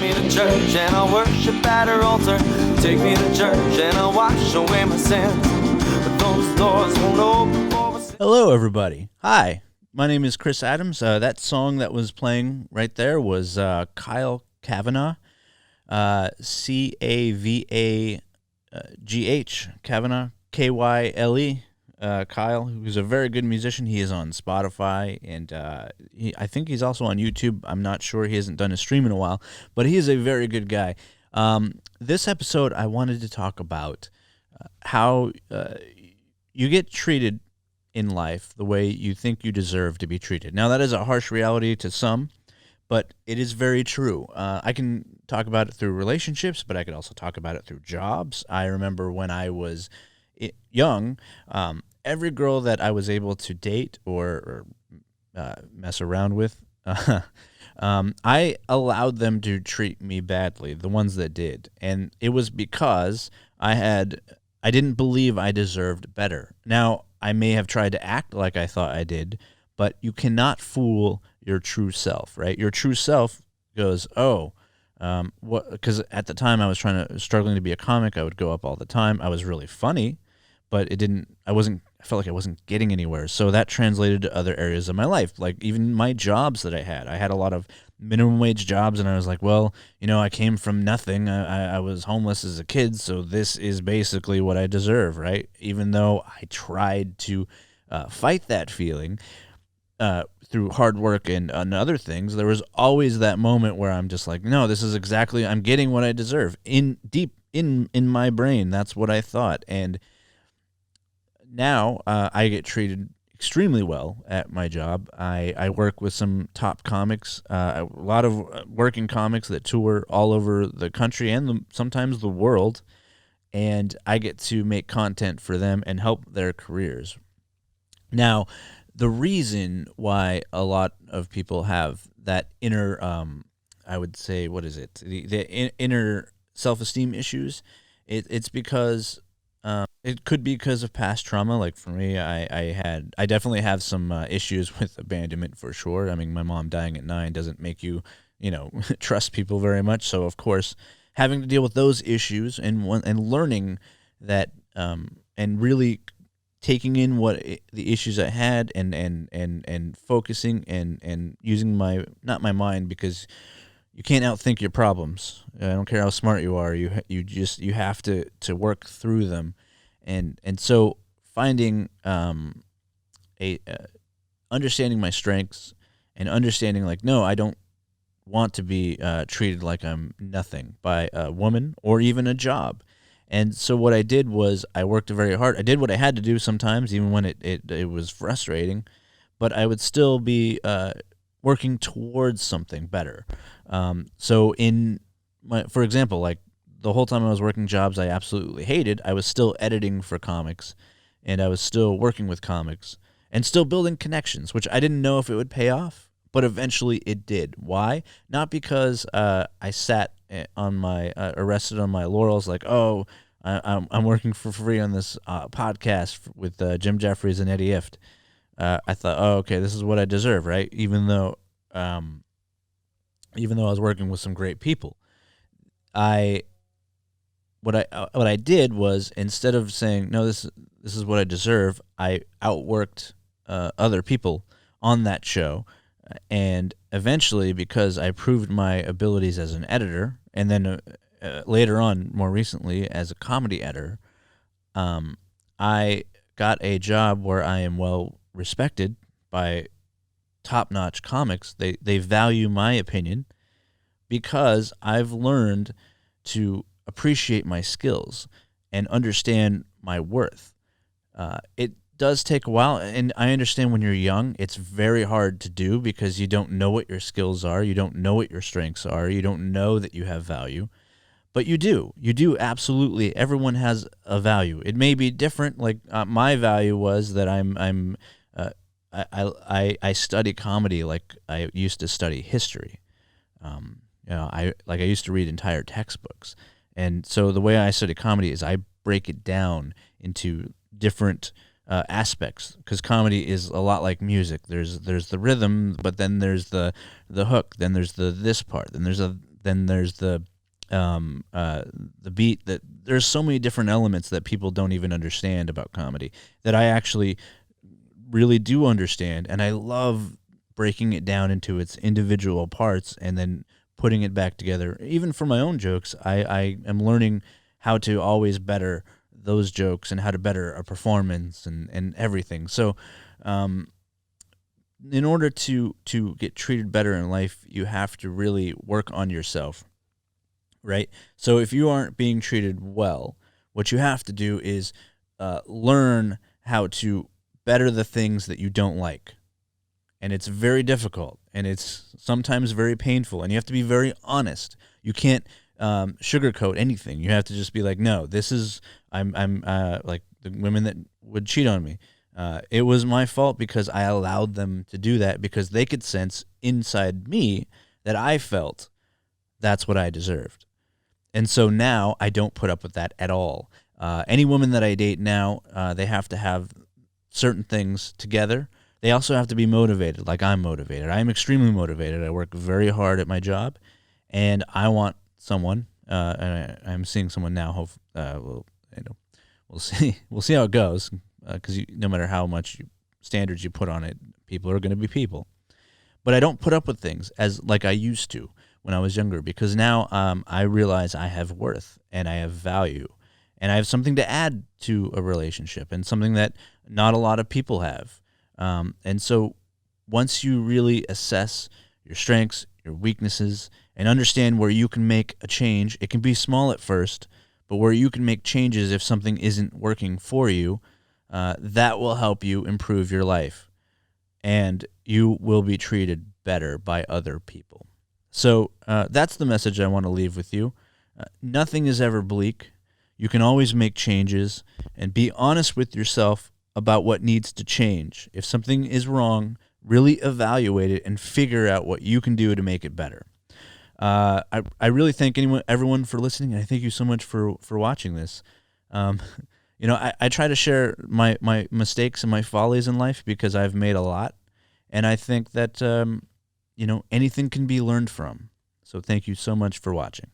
me to church and I'll worship at her altar. Take me to church and I'll wash away my sins. But those doors won't open for us. Hello, everybody. Hi, my name is Chris Adams. That song that was playing right there was Kyle Kavanagh, C-A-V-A-G-H, Kavanagh, K-Y-L-E. Kyle, who's a very good musician. He is on Spotify, and I think he's also on YouTube. I'm not sure. He hasn't done a stream in a while, but he is a very good guy. This episode, I wanted to talk about how you get treated in life the way you think you deserve to be treated. Now, that is a harsh reality to some, but it is very true. I can talk about it through relationships, but I could also talk about it through jobs. I remember when I was young, every girl that I was able to date or mess around with, I allowed them to treat me badly, the ones that did. And it was because I didn't believe I deserved better. Now, I may have tried to act like I thought I did, but you cannot fool your true self, right? Your true self goes, because at the time I was struggling to be a comic. I would go up all the time. I was really funny, but I felt like I wasn't getting anywhere. So that translated to other areas of my life, like even my jobs that I had. I had a lot of minimum wage jobs, and I was like, well, I came from nothing. I was homeless as a kid, so this is basically what I deserve, right? Even though I tried to fight that feeling through hard work and other things, there was always that moment where I'm just like, no, this is exactly, I'm getting what I deserve. Deep in my brain, that's what I thought. And now I get treated extremely well at my job. I work with some top comics, a lot of working comics that tour all over the country and sometimes the world, and I get to make content for them and help their careers. Now, the reason why a lot of people have that inner, I would say, what is it? The inner self-esteem issues, it's because it could be because of past trauma. Like for me, I definitely have some issues with abandonment for sure. I mean, my mom dying at 9 doesn't make you, trust people very much. So of course, having to deal with those issues and learning that, and really taking in the issues I had and focusing and using not my mind, because you can't outthink your problems. I don't care how smart you are. You have to work through them, and so finding understanding my strengths and understanding like, no, I don't want to be treated like I'm nothing by a woman or even a job. And so what I did was I worked very hard. I did what I had to do sometimes, even when it was frustrating, but I would still be working towards something better. So for example, like the whole time I was working jobs I absolutely hated, I was still editing for comics, and I was still working with comics and still building connections, which I didn't know if it would pay off, but eventually it did. Why? Not because I sat rested on my laurels, like, oh, I'm working for free on this podcast with Jim Jeffries and Eddie Ift. I thought, oh, okay, this is what I deserve, right? Even though I was working with some great people, what I did was, instead of saying, no, this is what I deserve, I outworked other people on that show, and eventually, because I proved my abilities as an editor, and then later on, more recently, as a comedy editor, I got a job where I am well respected by top-notch comics. They value my opinion because I've learned to appreciate my skills and understand my worth. It does take a while, and I understand when you're young, it's very hard to do because you don't know what your skills are, you don't know what your strengths are, you don't know that you have value. But you do absolutely. Everyone has a value. It may be different. Like my value was that I study comedy like I used to study history. I used to read entire textbooks, and so the way I study comedy is I break it down into different aspects, because comedy is a lot like music. There's the rhythm, but then there's the hook, then there's this part, then there's a Then there's the beat. That there's so many different elements that people don't even understand about comedy that I actually really do understand, and I love breaking it down into its individual parts and then putting it back together. Even for my own jokes, I am learning how to always better those jokes and how to better a performance and everything. So in order to get treated better in life, you have to really work on yourself, right? So if you aren't being treated well, what you have to do is learn how to better the things that you don't like. And it's very difficult, and it's sometimes very painful, and you have to be very honest. You can't sugarcoat anything. You have to just be like, no, this is, I'm like the women that would cheat on me. It was my fault because I allowed them to do that, because they could sense inside me that I felt that's what I deserved. And so now I don't put up with that at all. Any woman that I date now, they have to have certain things together. They also have to be motivated, like I'm motivated. I'm extremely motivated. I work very hard at my job, and I want someone. And I'm seeing someone now. We'll see. We'll see how it goes, because no matter how much standards you put on it, people are going to be people. But I don't put up with things as like I used to when I was younger, because now I realize I have worth and I have value, and I have something to add to a relationship, and something that not a lot of people have. And so once you really assess your strengths, your weaknesses, and understand where you can make a change, it can be small at first, but where you can make changes if something isn't working for you, that will help you improve your life, and you will be treated better by other people. So that's the message I want to leave with you. Nothing is ever bleak. You can always make changes, and be honest with yourself about what needs to change. If something is wrong, really evaluate it and figure out what you can do to make it better. I really thank everyone for listening, and I thank you so much for watching this. I try to share my mistakes and my follies in life, because I've made a lot, and I think that anything can be learned from. So thank you so much for watching.